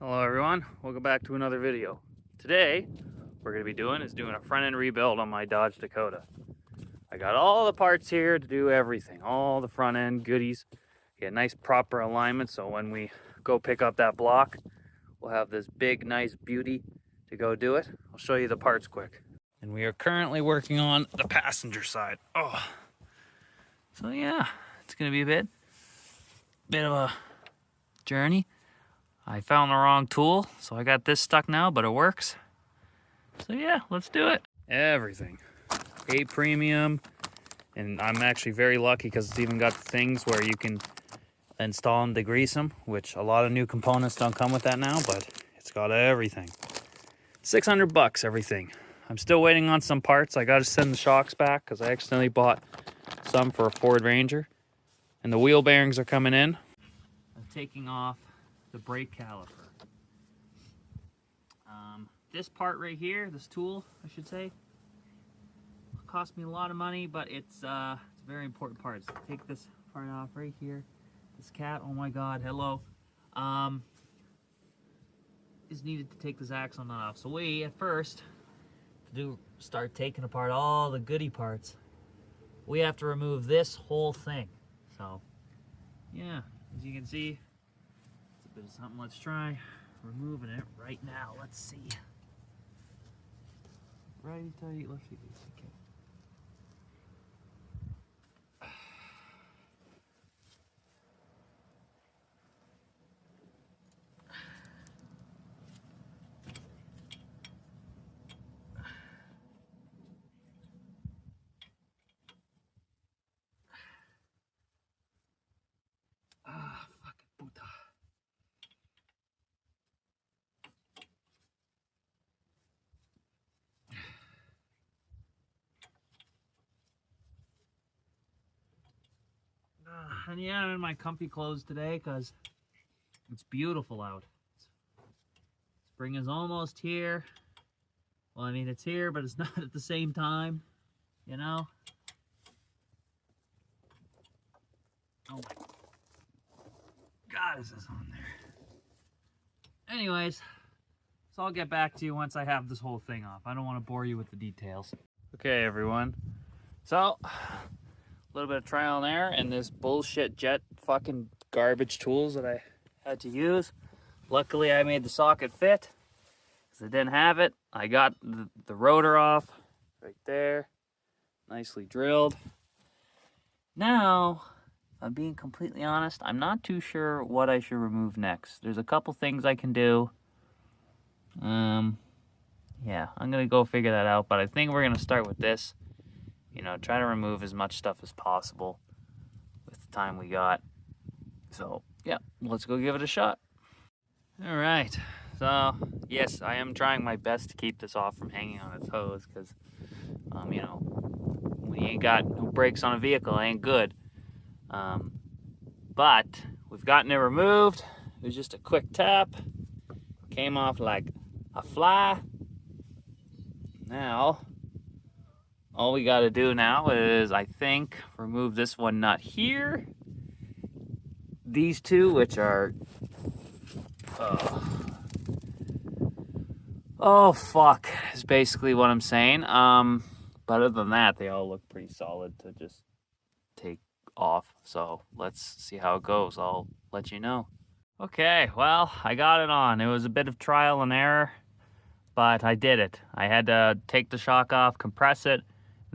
Hello everyone, welcome back to another video. Today, we're going to be doing a front end rebuild on my Dodge Dakota. I got all the parts here to do everything, all the front end goodies. Get nice proper alignment so when we go pick up that block, we'll have this big nice beauty to go do it. I'll show you the parts quick. And we are currently working on the passenger side. So yeah, it's going to be a bit of a journey. I found the wrong tool, so I got this stuck now, but it works. So yeah, let's do it. Everything. A premium, and I'm actually very lucky because it's even got the things where you can install them, degrease them, which a lot of new components don't come with that now, but it's got everything. $600 everything. I'm still waiting on some parts. I got to send the shocks back because I accidentally bought some for a Ford Ranger, and the wheel bearings are coming in. I'm taking off the brake caliper. This part right here, this tool, I should say, cost me a lot of money, but it's a very important part. So take this part off right here. This cat, oh my God, hello. Is needed to take this axle nut off. So we, at first, start taking apart all the goody parts. We have to remove this whole thing. So, yeah, as you can see, it's a bit of something. Let's try removing it right now. Let's see. Righty tighty, lefty loose. Okay. Fucking puta. And yeah, I'm in my comfy clothes today because it's beautiful out. Spring is almost here. Well, I mean, it's here, but it's not at the same time, you know? Oh my God, is this on there? Anyways, so I'll get back to you once I have this whole thing off. I don't want to bore you with the details. Okay, everyone. So, a little bit of trial and error and this bullshit jet fucking garbage tools that I had to use. Luckily, I made the socket fit because I didn't have it. I got the rotor off right there, nicely drilled. Now, if I'm being completely honest, I'm not too sure what I should remove next. There's a couple things I can do. Yeah, I'm gonna go figure that out, but I think we're gonna start with this. You know, try to remove as much stuff as possible with the time we got. So, yeah, let's go give it a shot. All right, so, yes, I am trying my best to keep this off from hanging on its hose because, you know, when you ain't got no brakes on a vehicle, it ain't good. But we've gotten it removed. It was just a quick tap. Came off like a fly. Now, all we got to do now is, I think, remove this one nut here. These two, which are... oh, fuck, is basically what I'm saying. But other than that, they all look pretty solid to just take off. So let's see how it goes. I'll let you know. Okay, well, I got it on. It was a bit of trial and error, but I did it. I had to take the shock off, compress it,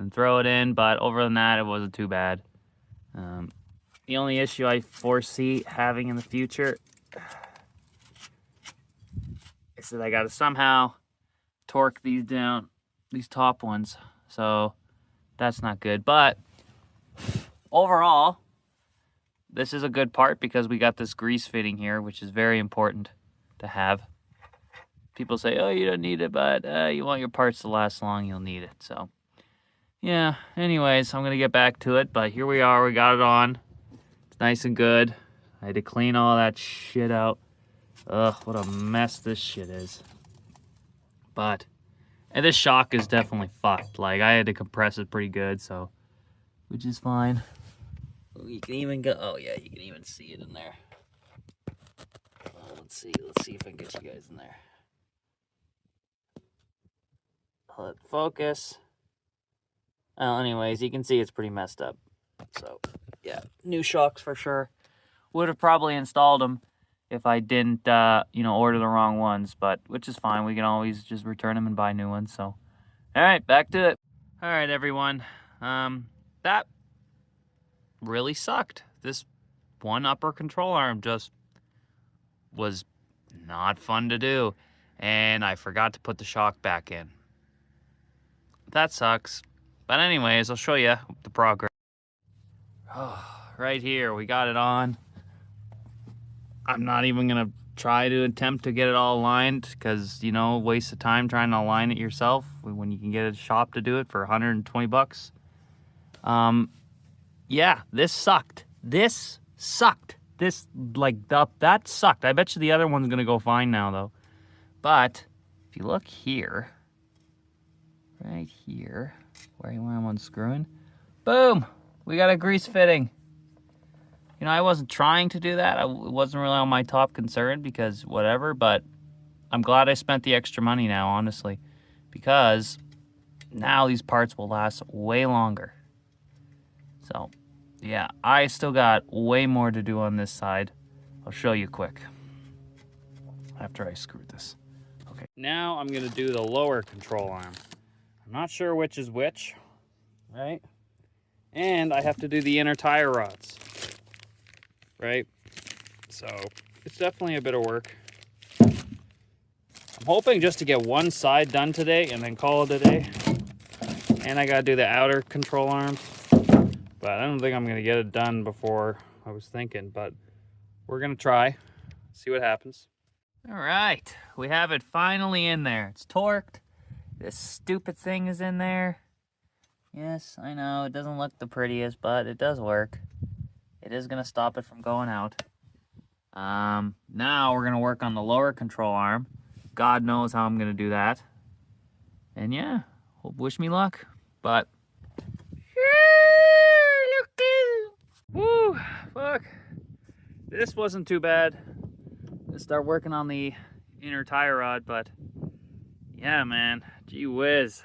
and throw it in, but other than that, it wasn't too bad. The only issue I foresee having in the future is that I gotta somehow torque these down, these top ones, so that's not good. But overall, this is a good part because we got this grease fitting here, which is very important to have. People say, oh, you don't need it, but you want your parts to last long, you'll need it. So, yeah, anyways, I'm going to get back to it, but here we are. We got it on. It's nice and good. I had to clean all that shit out. Ugh, what a mess this shit is. But, and this shock is definitely fucked. Like, I had to compress it pretty good, so, which is fine. You can even go, oh yeah, you can even see it in there. Let's see if I can get you guys in there. Let it focus. Well, anyways, you can see it's pretty messed up. So, yeah, new shocks for sure. Would have probably installed them if I didn't, order the wrong ones, but which is fine. We can always just return them and buy new ones. So, all right, back to it. All right, everyone. That really sucked. This one upper control arm just was not fun to do, and I forgot to put the shock back in. That sucks. But anyways, I'll show you the progress. Oh, right here, we got it on. I'm not even gonna try to attempt to get it all aligned because, waste of time trying to align it yourself when you can get a shop to do it for 120 bucks. Yeah, this sucked. That sucked. I bet you the other one's gonna go fine now though. But if you look here, right here, where I'm unscrewing, boom, we got a grease fitting. I wasn't trying to do that. It wasn't really on my top concern because whatever, but I'm glad I spent the extra money now, honestly, because now these parts will last way longer. So, yeah, I still got way more to do on this side. I'll show you quick after I screw this. Okay, now I'm going to do the lower control arm. I'm not sure which is which, right? And I have to do the inner tire rods. Right? So, it's definitely a bit of work. I'm hoping just to get one side done today and then call it a day. And I gotta do the outer control arms. But I don't think I'm gonna get it done before I was thinking, but we're gonna try. See what happens. Alright, we have it finally in there. It's torqued. This stupid thing is in there. Yes, I know, it doesn't look the prettiest, but it does work. It is going to stop it from going out. Now we're going to work on the lower control arm. God knows how I'm going to do that. And yeah, wish me luck. But, woo, fuck. This wasn't too bad. Let's start working on the inner tire rod, but yeah, man, gee whiz.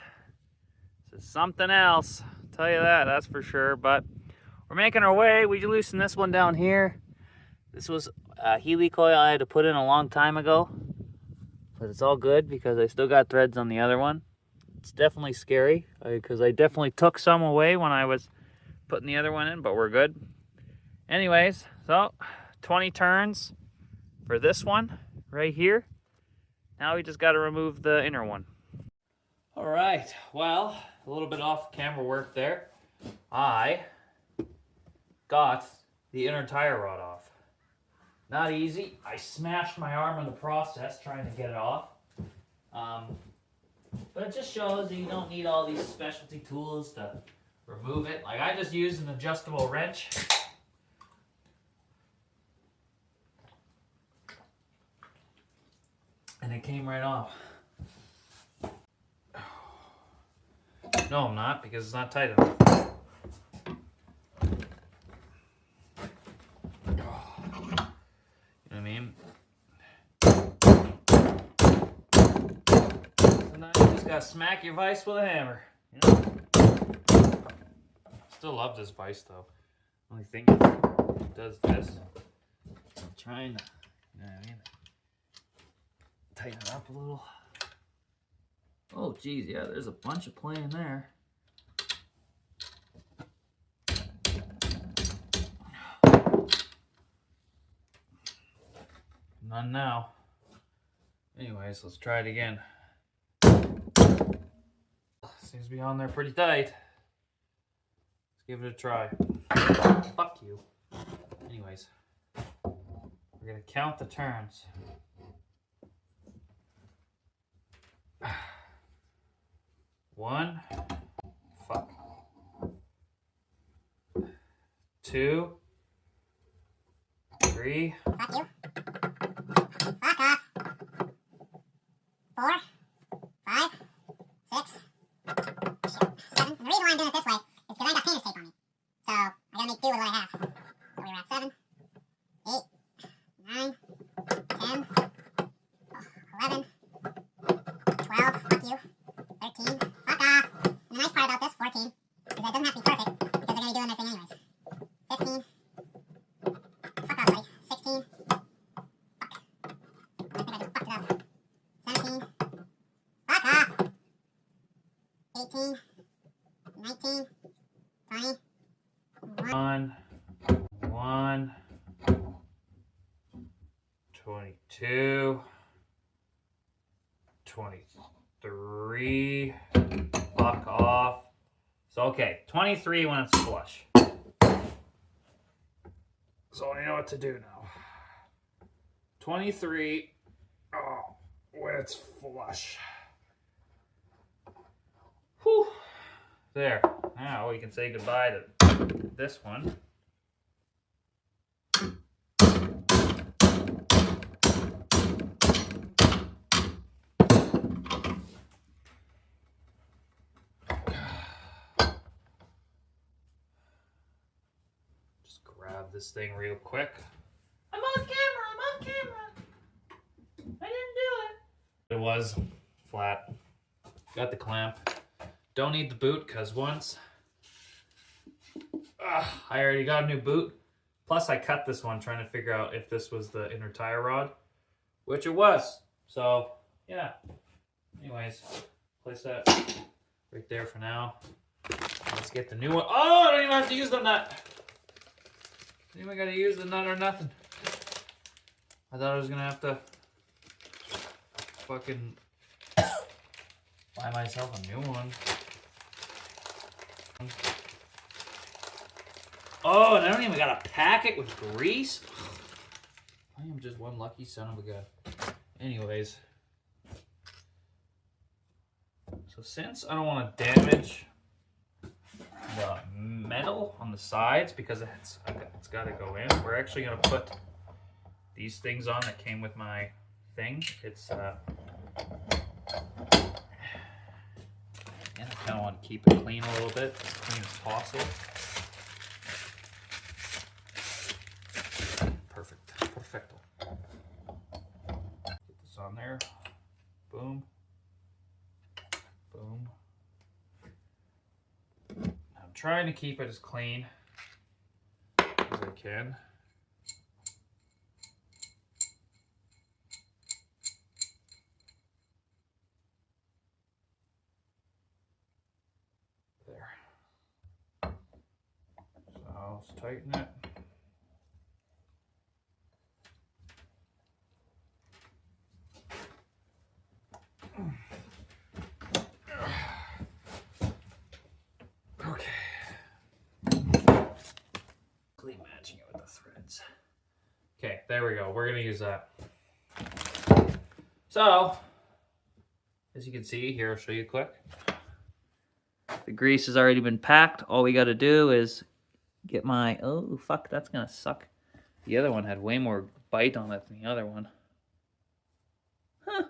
This is something else. I'll tell you that, that's for sure, but we're making our way. We loosened this one down here. This was a Healy coil I had to put in a long time ago. But it's all good because I still got threads on the other one. It's definitely scary because I definitely took some away when I was putting the other one in, but we're good. Anyways, so 20 turns for this one right here. Now we just got to remove the inner one. All right, well, a little bit off camera work there. I got the inner tire rod off. Not easy. I smashed my arm in the process trying to get it off. But it just shows that you don't need all these specialty tools to remove it. Like, I just used an adjustable wrench. And it came right off. No, I'm not, because it's not tight enough. Gotta smack your vise with a hammer. Still love this vise though. Only thing is, it does this. I'm trying to, tighten it up a little. Oh geez, yeah, there's a bunch of play in there. None now. Anyways, let's try it again. Seems to be on there pretty tight. Let's give it a try. Fuck you. Anyways, we're gonna count the turns. 1. Fuck. 2. 3. Fuck you. Fuck off. 4. 5. 6. 7. The reason why I'm doing it this way is because I got painter's tape on me. So I gotta make do with what I have. So we were at 7, 8, 9, 10, 18, 19, 20, 21, 22, 23. Fuck off. So, okay, 23 when it's flush. So I know what to do now. 23, oh, when it's flush. Whew. There. Now we can say goodbye to this one. Just grab this thing real quick. I'm on camera. I didn't do it. It was flat. Got the clamp. Don't need the boot because once I already got a new boot. Plus I cut this one trying to figure out if this was the inner tire rod, which it was. So yeah. Anyways, place that right there for now. Let's get the new one. Oh, I don't even have to use the nut. I don't even got to use the nut or nothing. I thought I was gonna have to fucking buy myself a new one. Oh, and I don't even gotta pack it with grease. I am just one lucky son of a gun. Anyways. So since I don't want to damage the metal on the sides because it's got to go in, we're actually going to put these things on that came with my thing. It's and I kind of want to keep it clean a little bit, as clean as possible. Perfecto. Get this on there. Boom. Boom. I'm trying to keep it as clean as I can. There. So let's tighten it. Matching it with the threads. Okay, there we go. We're gonna use that. So, as you can see here, I'll show you quick. The grease has already been packed. All we got to do is get my. Oh fuck, that's gonna suck. The other one had way more bite on it than the other one. Huh.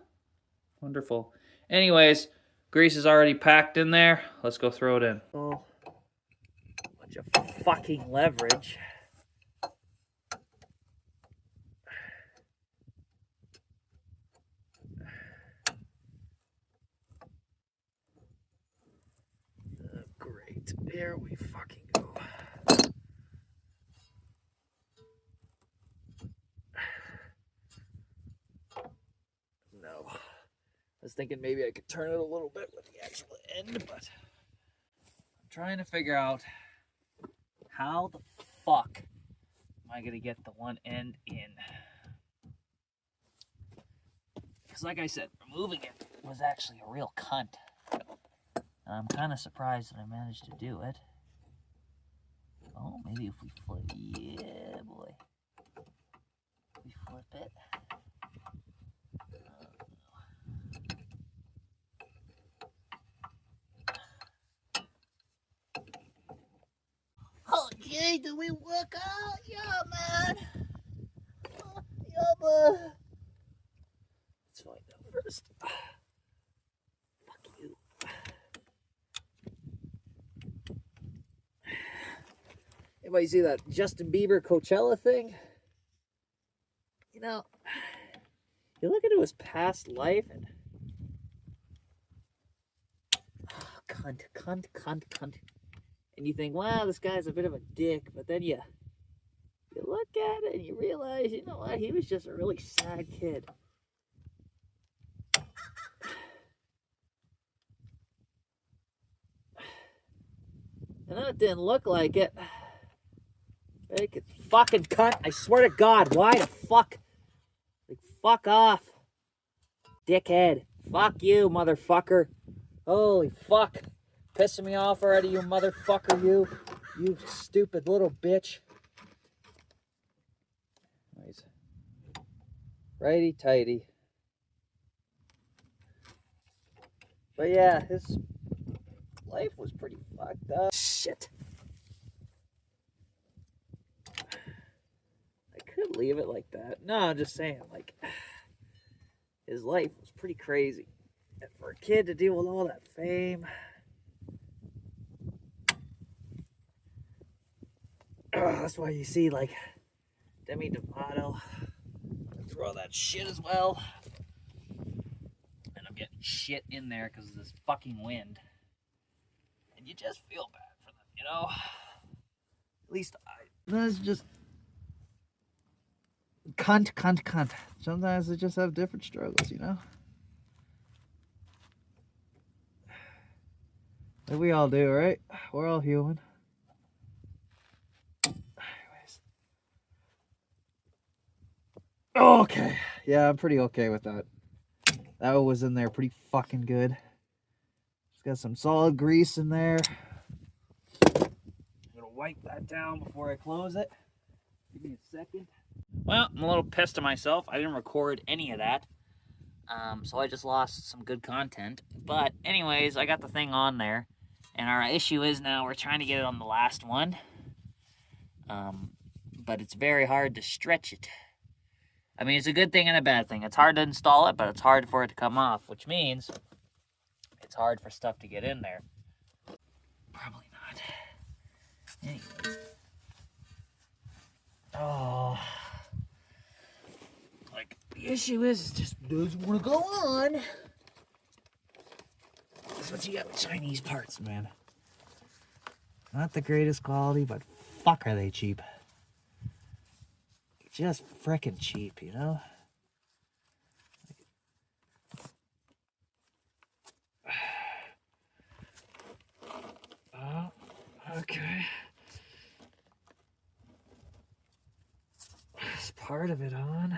Wonderful. Anyways, grease is already packed in there. Let's go throw it in. Oh, bunch of fucking leverage. Great. There we fucking go. No. I was thinking maybe I could turn it a little bit with the actual end, but I'm trying to figure out how the fuck am I going to get the one end in. Because like I said, removing it was actually a real cunt. And I'm kind of surprised that I managed to do it. Oh, maybe if we flip, yeah, boy. If we flip it. Okay, do we work out? Yeah, man. Yeah, but let's find out first. Fuck you. Anybody see that Justin Bieber Coachella thing? You know, you look into his past life and cunt. And you think, wow, this guy's a bit of a dick, but then you look at it and you realize, you know what, he was just a really sad kid. I know it didn't look like it. Make it fucking cunt. I swear to God, why the fuck? Like, fuck off. Dickhead. Fuck you, motherfucker. Holy fuck. Pissing me off already, you motherfucker, you. You stupid little bitch. Nice. Righty tighty. But yeah, his life was pretty fucked up. Shit. I could leave it like that. No, I'm just saying, like, his life was pretty crazy. And for a kid to deal with all that fame. That's why you see, like, Demi Lovato through all that shit as well. And I'm getting shit in there because of this fucking wind. And you just feel bad for them, you know? At least I... That's just... Cunt. Sometimes they just have different struggles, you know? Like we all do, right? We're all human. Anyways. Okay. Yeah, I'm pretty okay with that. That was in there pretty fucking good. It's got some solid grease in there. I'm gonna wipe that down before I close it. Give me a second. Well, I'm a little pissed at myself. I didn't record any of that. So I just lost some good content. But anyways, I got the thing on there. And our issue is now we're trying to get it on the last one. But it's very hard to stretch it. I mean, it's a good thing and a bad thing. It's hard to install it, but it's hard for it to come off, which means it's hard for stuff to get in there. Probably not. Anyways. Oh. Like, the issue is it just doesn't want to go on. That's what you got with Chinese parts, man. Not the greatest quality, but fuck are they cheap. Just frickin' cheap, you know? Oh, okay. Is part of it on?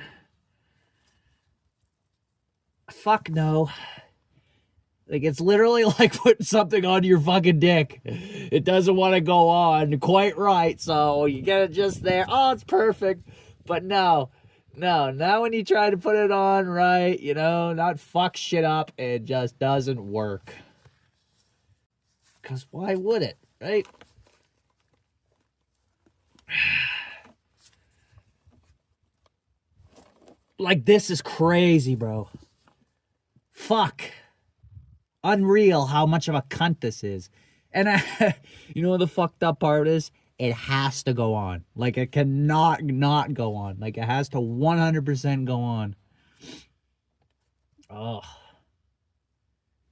Fuck no. Like, it's literally like putting something on your fucking dick. It doesn't want to go on quite right, so you get it just there. Oh, it's perfect. But no, now when you try to put it on right, you know, not fuck shit up, it just doesn't work. Because why would it, right? Like, this is crazy, bro. Fuck. Unreal how much of a cunt this is. And you know what the fucked up part is? It has to go on. Like, it cannot not go on. Like, it has to 100% go on. Oh.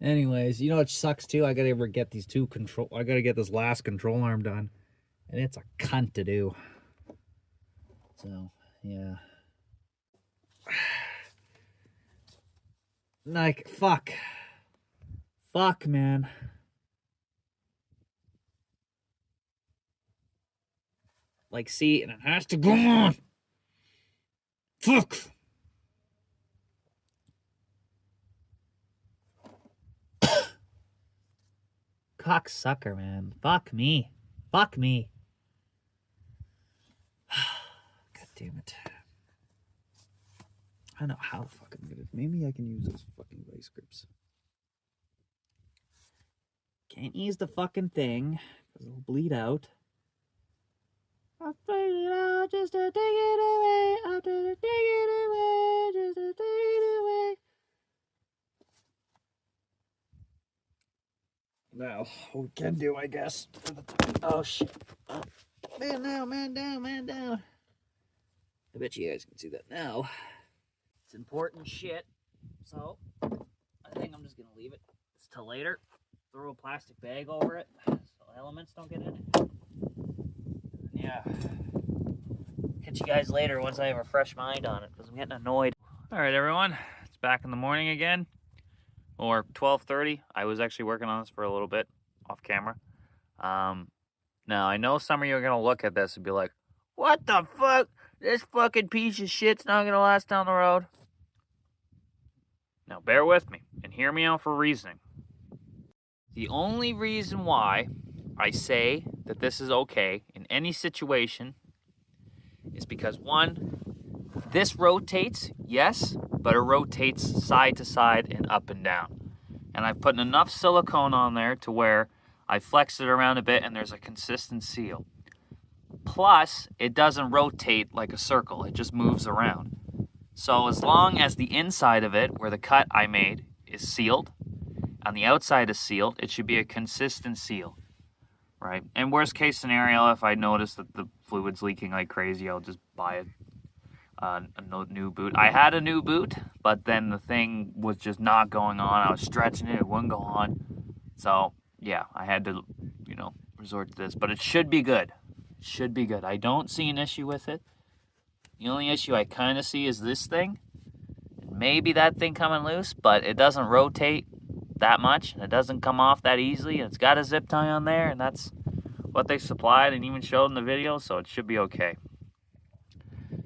Anyways, you know what sucks too? I gotta get these two control. I gotta get this last control arm done. And it's a cunt to do. So, yeah. Like, fuck. Fuck, man. Like, see, and it has to go on. Fuck. Cocksucker, man. Fuck me. Fuck me. God damn it. I don't know how the fuck I'm gonna... Maybe I can use those fucking vice grips. Can't use the fucking thing, because it'll bleed out. I figured out just to take it away. I'm gonna take it away, just to take it away. Now, what we can do, I guess. Oh, shit. Oh, man down, man down, man down. I bet you guys can see that now. It's important shit, so I think I'm just gonna leave it till later. Throw a plastic bag over it so elements don't get in it. And yeah. Catch you guys later once I have a fresh mind on it, because I'm getting annoyed. Alright everyone, it's back in the morning again, or 12:30. I was actually working on this for a little bit off camera. Now, I know some of you are going to look at this and be like, what the fuck? This fucking piece of shit's not going to last down the road. Now, bear with me and hear me out for reasoning. The only reason why I say that this is okay in any situation is because, one, this rotates, yes, but it rotates side to side and up and down. And I've put enough silicone on there to where I flex it around a bit and there's a consistent seal. Plus, it doesn't rotate like a circle, it just moves around. So as long as the inside of it, where the cut I made, is sealed, and the outside is sealed, it should be a consistent seal, right? And worst case scenario, if I notice that the fluid's leaking like crazy, I'll just buy a new boot. I had a new boot, but then the thing was just not going on. I was stretching it, it wouldn't go on. So, yeah, I had to, resort to this. But it should be good. It should be good. I don't see an issue with it. The only issue I kind of see is this thing. Maybe that thing coming loose, but it doesn't rotate that much. And it doesn't come off that easily. And it's got a zip tie on there, and that's what they supplied and even showed in the video, so it should be okay.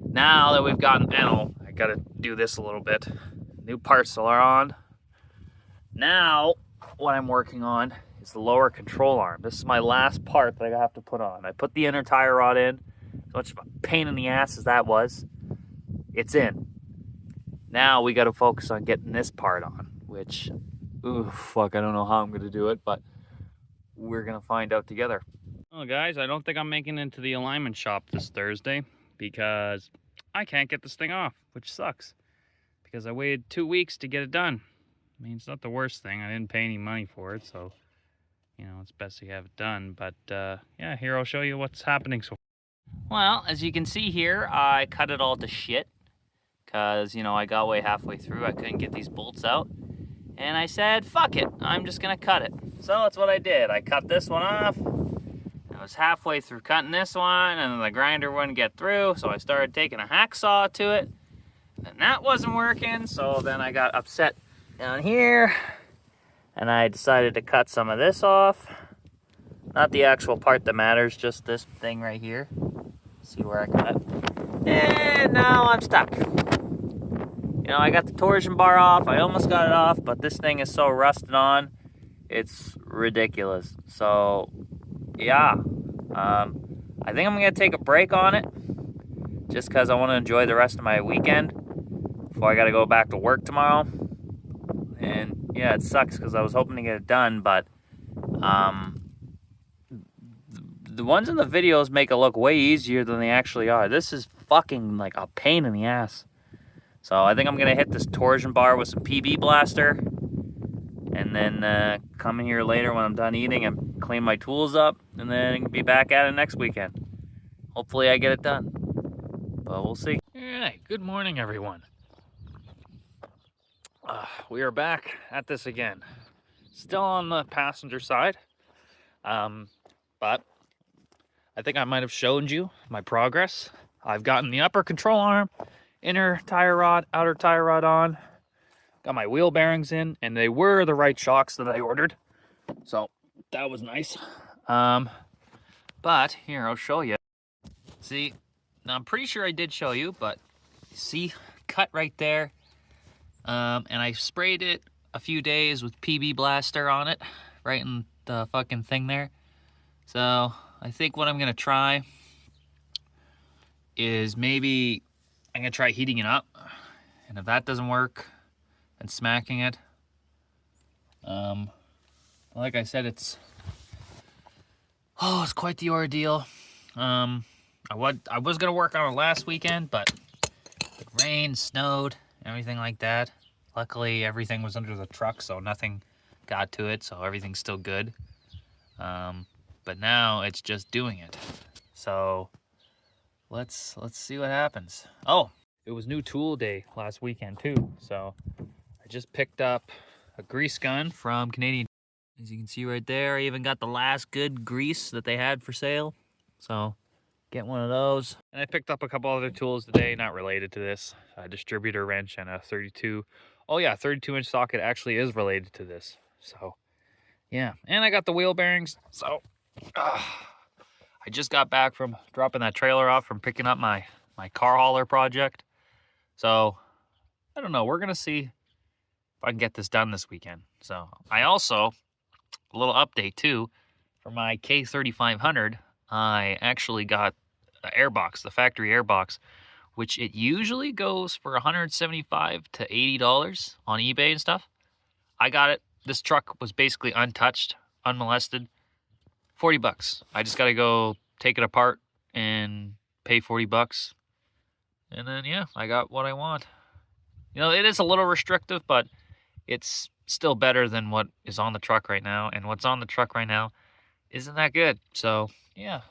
Now that we've gotten, I gotta do this a little bit. New parts are on. Now, what I'm working on is the lower control arm. This is my last part that I have to put on. I put the inner tie rod in. As much of a pain in the ass as that was, it's in. Now we gotta focus on getting this part on, which, I don't know how I'm gonna do it, but we're gonna find out together. Well, guys, I don't think I'm making it into the alignment shop this Thursday because I can't get this thing off, which sucks because I waited 2 weeks to get it done. I mean, it's not the worst thing. I didn't pay any money for it, so, it's best to have it done. But, yeah, here I'll show you what's happening so far. Well, as you can see here, I cut it all to shit because, I got way halfway through. I couldn't get these bolts out. And I said, fuck it, I'm just going to cut it. So that's what I did. I cut this one off. I was halfway through cutting this one, and then the grinder wouldn't get through, so I started taking a hacksaw to it. And that wasn't working, so then I got upset down here, and I decided to cut some of this off. Not the actual part that matters, just this thing right here. See where I cut. And now I'm stuck. I got the torsion bar off. I almost got it off, but this thing is so rusted on, it's ridiculous. So, yeah. I think I'm going to take a break on it just because I want to enjoy the rest of my weekend before I got to go back to work tomorrow. And, yeah, it sucks because I was hoping to get it done, but the ones in the videos make it look way easier than they actually are. This is fucking like a pain in the ass. So I think I'm going to hit this torsion bar with some PB blaster and then come in here later when I'm done eating and clean my tools up and then be back at it next weekend. Hopefully I get it done, but we'll see. All right, good morning, everyone. We are back at this again. Still on the passenger side, but I think I might have showed you my progress. I've gotten the upper control arm, inner tire rod, outer tire rod on. Got my wheel bearings in, and they were the right shocks that I ordered. So that was nice. But here, I'll show you. See, now I'm pretty sure I did show you, but see, cut right there. And I sprayed it a few days with PB Blaster on it, right in the fucking thing there. So I think what I'm gonna try is maybe I'm gonna try heating it up, and if that doesn't work, then smacking it. Like I said, it's quite the ordeal. I was gonna work on it last weekend, but it rained, snowed, everything like that. Luckily, everything was under the truck, so nothing got to it, so everything's still good. But now it's just doing it. So let's see what happens. Oh, it was new tool day last weekend too, so I just picked up a grease gun from Canadian. As you can see right there, I even got the last good grease that they had for sale. So get one of those. And I picked up a couple other tools today, not related to this. A distributor wrench and a 32. Oh yeah, 32-inch socket actually is related to this. So yeah, and I got the wheel bearings. So I just got back from dropping that trailer off from picking up my car hauler project. So, I don't know. We're going to see if I can get this done this weekend. So, I also, a little update too, for my K3500, I actually got the airbox, the factory airbox, which it usually goes for $175 to $80 on eBay and stuff. I got it. This truck was basically untouched, unmolested. $40. I just got to go take it apart and pay $40. And then, yeah, I got what I want. You know, it is a little restrictive, but it's still better than what is on the truck right now. And what's on the truck right now isn't that good. So, yeah.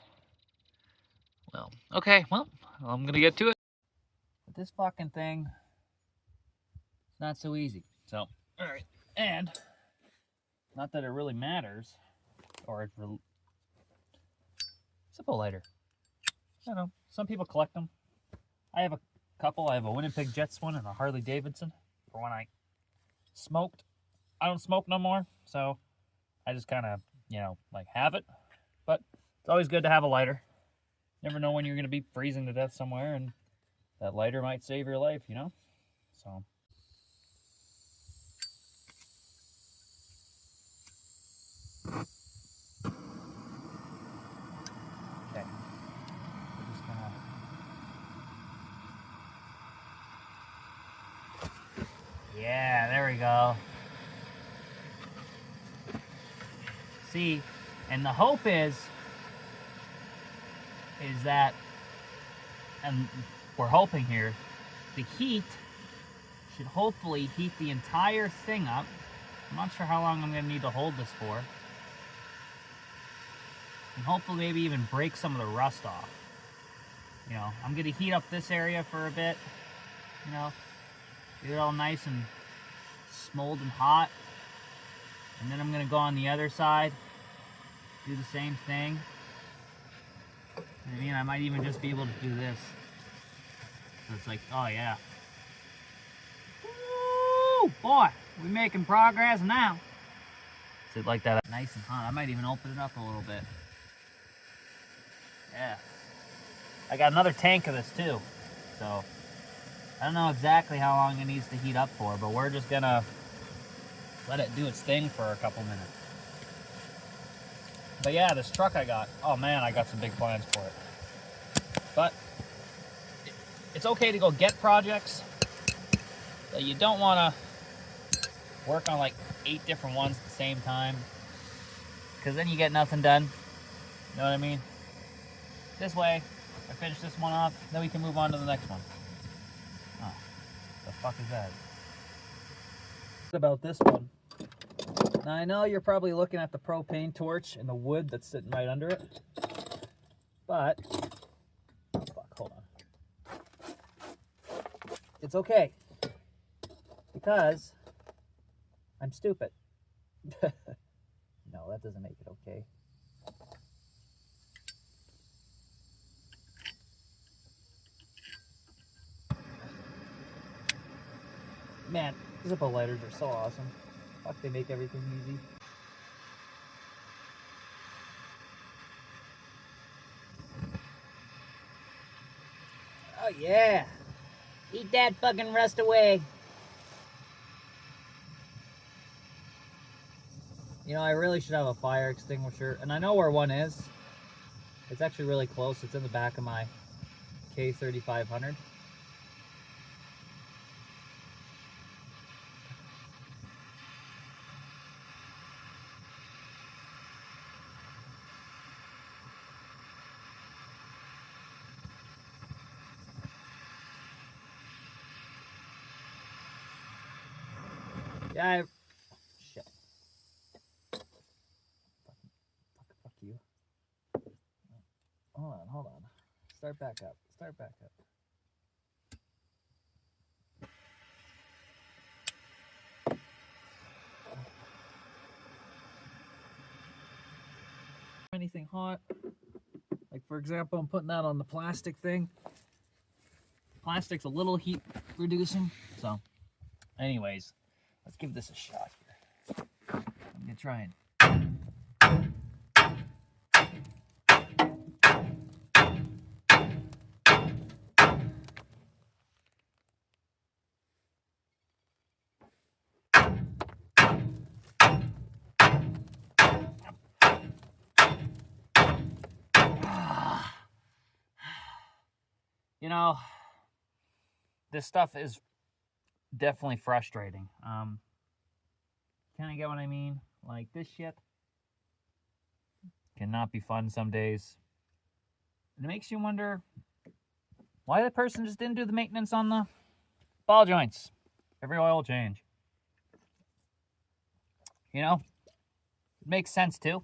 Well, okay, well, I'm going to get to it. But this fucking thing, it's not so easy. So, all right. And, not that it really matters, or it's Zippo lighter. I don't know. Some people collect them. I have a couple. I have a Winnipeg Jets one and a Harley Davidson for when I smoked. I don't smoke no more, so I just kind of, you know, like have it. But it's always good to have a lighter. Never know when you're going to be freezing to death somewhere, and that lighter might save your life, you know? So. Okay. We're just gonna... Yeah, there we go. See, and the hope is that, and we're hoping here, the heat should hopefully heat the entire thing up. I'm not sure how long I'm going to need to hold this for. And hopefully maybe even break some of the rust off. You know, I'm going to heat up this area for a bit. You know, get it all nice and smoldering hot. And then I'm going to go on the other side, do the same thing. I mean, I might even just be able to do this. So it's like, oh yeah. Woo! Boy, we're making progress now. So like that, nice and hot. I might even open it up a little bit. Yeah. I got another tank of this too. So, I don't know exactly how long it needs to heat up for, but we're just gonna let it do its thing for a couple minutes. But yeah, this truck I got, oh man, I got some big plans for it. But it's okay to go get projects, but you don't want to work on like 8 different ones at the same time, because then you get nothing done. You know what I mean? This way, I finish this one off, then we can move on to the next one. Oh, the fuck is that? About this one. Now I know you're probably looking at the propane torch and the wood that's sitting right under it, but fuck, hold on. It's okay, because I'm stupid. No, that doesn't make it okay. Man, Zippo lighters are so awesome. Fuck, they make everything easy. Oh yeah! Eat that fucking rust away! You know, I really should have a fire extinguisher, and I know where one is. It's actually really close. It's in the back of my K3500. Yeah, shit. Fuck you. Hold on. Start back up. Anything hot. Like for example, I'm putting that on the plastic thing. Plastic's a little heat reducing. So anyways, let's give this a shot here. I'm gonna try and You know, this stuff is definitely frustrating. Kind of get what I mean? Like, this shit cannot be fun some days. And it makes you wonder why the person just didn't do the maintenance on the ball joints. Every oil change. You know, it makes sense too.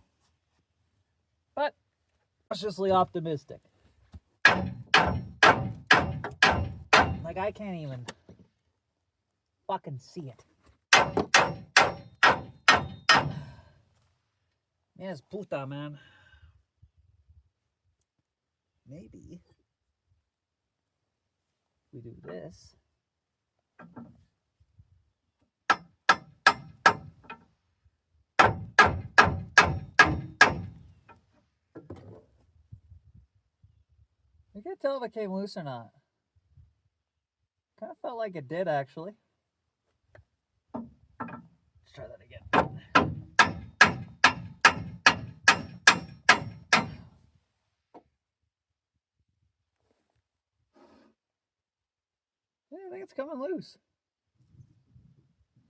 But cautiously optimistic. Like, I can't even fucking see it. Yes, puta, man. Maybe we do this. I can't tell if it came loose or not. Kind of felt like it did, actually. Let's try that again. Yeah, I think it's coming loose.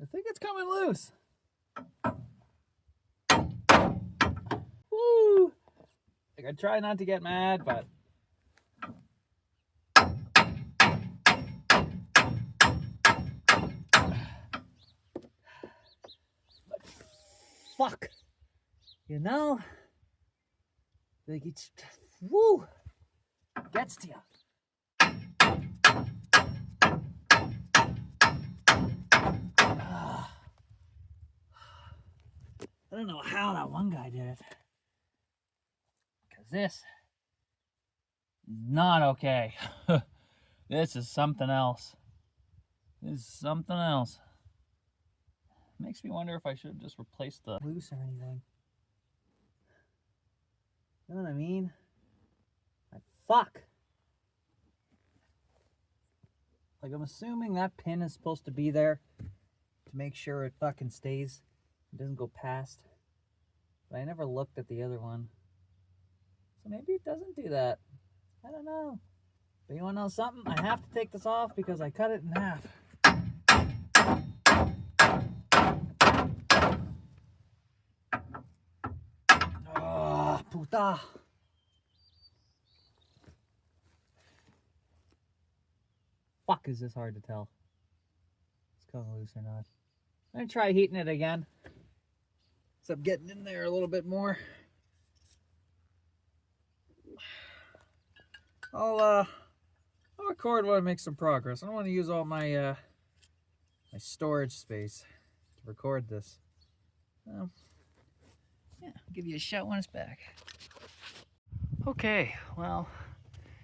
I think it's coming loose. Woo! Like, I try not to get mad, but fuck. You know? Like, it's, woo! Gets to you. I don't know how that one guy did it. Because this is not okay. This is something else. This is something else. Makes me wonder if I should have just replaced the loose or anything. You know what I mean? Like, fuck. Like, I'm assuming that pin is supposed to be there to make sure it fucking stays. It doesn't go past. But I never looked at the other one. So maybe it doesn't do that. I don't know. But you wanna know something? I have to take this off because I cut it in half. Oh, puta. Fuck, is this hard to tell? It's coming loose or not. I'm gonna try heating it again. So I'm getting in there a little bit more. I'll record when I make some progress. I don't want to use all my my storage space to record this. Yeah, I'll give you a shout when it's back. Okay, well,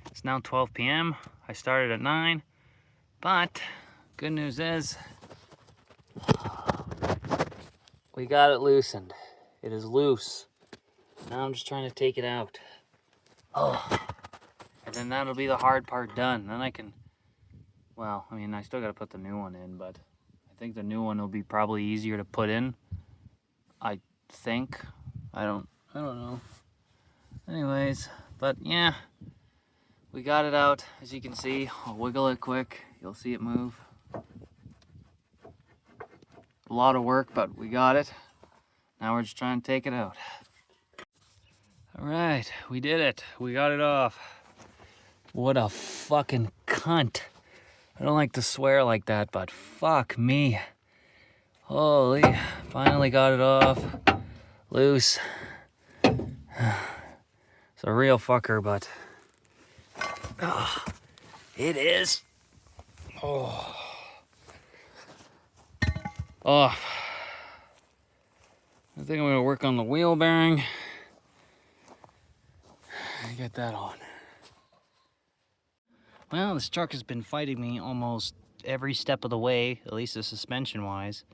it's now 12 p.m. I started at 9, but good news is we got it loosened. It is loose. Now I'm just trying to take it out. Oh, and then that'll be the hard part done. Then I can, well, I mean, I still got to put the new one in, but I think the new one will be probably easier to put in. I think. I don't know. Anyways, but yeah, we got it out. As you can see, I'll wiggle it quick. You'll see it move. A lot of work, but we got it. Now we're just trying to take it out. All right, we did it. We got it off. What a fucking cunt. I don't like to swear like that, but fuck me. Holy, finally got it off. Loose. It's a real fucker, but it is. Oh. I think I'm gonna work on the wheel bearing. Get that on. Well, this truck has been fighting me almost every step of the way, at least the suspension wise.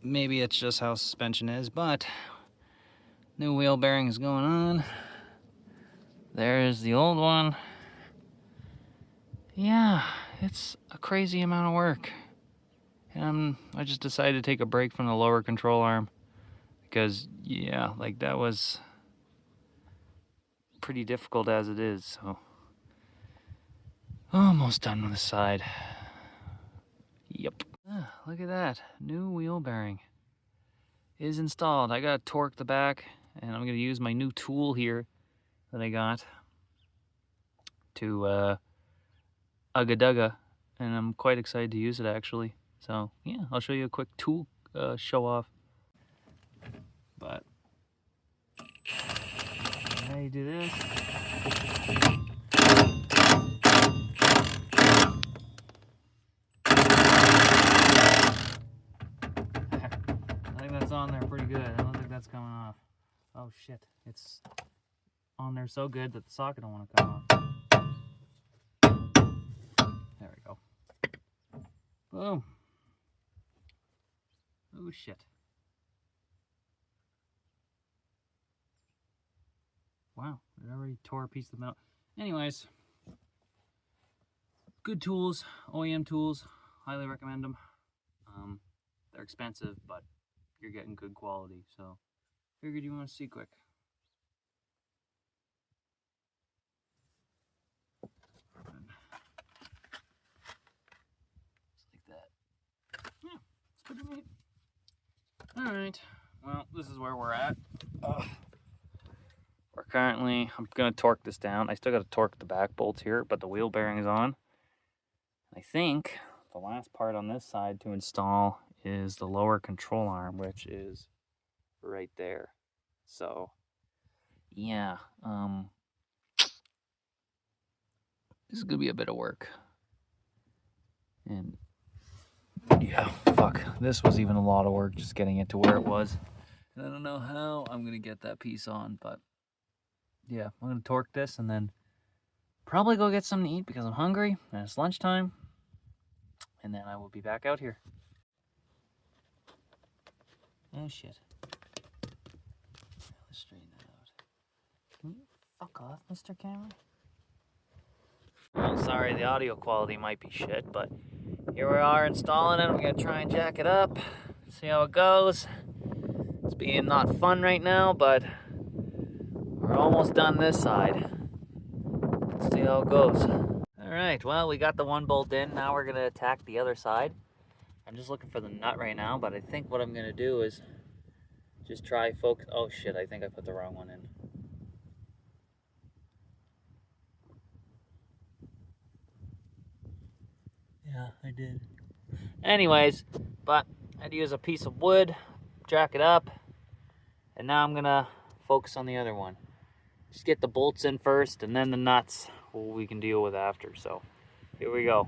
Maybe it's just how suspension is, but new wheel bearing is going on. There's the old one. Yeah, it's a crazy amount of work. And I just decided to take a break from the lower control arm because, yeah, like that was pretty difficult as it is. So Almost done with the side. Yep. Look at that. New wheel bearing is installed. I gotta torque the back, and I'm gonna use my new tool here that I got to ugga-dugga, and I'm quite excited to use it actually. So yeah, I'll show you a quick tool show off. But how you do this? I think that's on there pretty good. I don't think that's coming off. Oh shit, it's on there so good that the socket don't want to come off. There we go. Boom. Oh shit. Wow, it already tore a piece of metal. Anyways, good tools, OEM tools, highly recommend them. They're expensive, but you're getting good quality, so figured you want to see quick. Just like that. Yeah, it's pretty neat. Alright, well, this is where we're at. We're currently, I'm going to torque this down. I still got to torque the back bolts here, but the wheel bearing is on. I think the last part on this side to install is the lower control arm, which is right there. So, yeah, this is going to be a bit of work. And, yeah, fuck, this was even a lot of work just getting it to where it was. And I don't know how I'm going to get that piece on, but yeah, I'm going to torque this and then probably go get something to eat because I'm hungry and it's lunchtime. And then I will be back out here. Oh shit. Let's straighten that out. Can you fuck off, Mr. Camera? Well, sorry, the audio quality might be shit, but here we are installing it. I'm gonna try and jack it up, see how it goes. It's being not fun right now, but we're almost done this side. Let's see how it goes. Alright, well, we got the one bolt in. Now we're gonna attack the other side. I'm just looking for the nut right now, but I think what I'm gonna do is just try focus. Oh shit, I think I put the wrong one in. Yeah, I did. Anyways, but I'd use a piece of wood, jack it up, and now I'm gonna focus on the other one. Just get the bolts in first, and then the nuts we can deal with after. So here we go.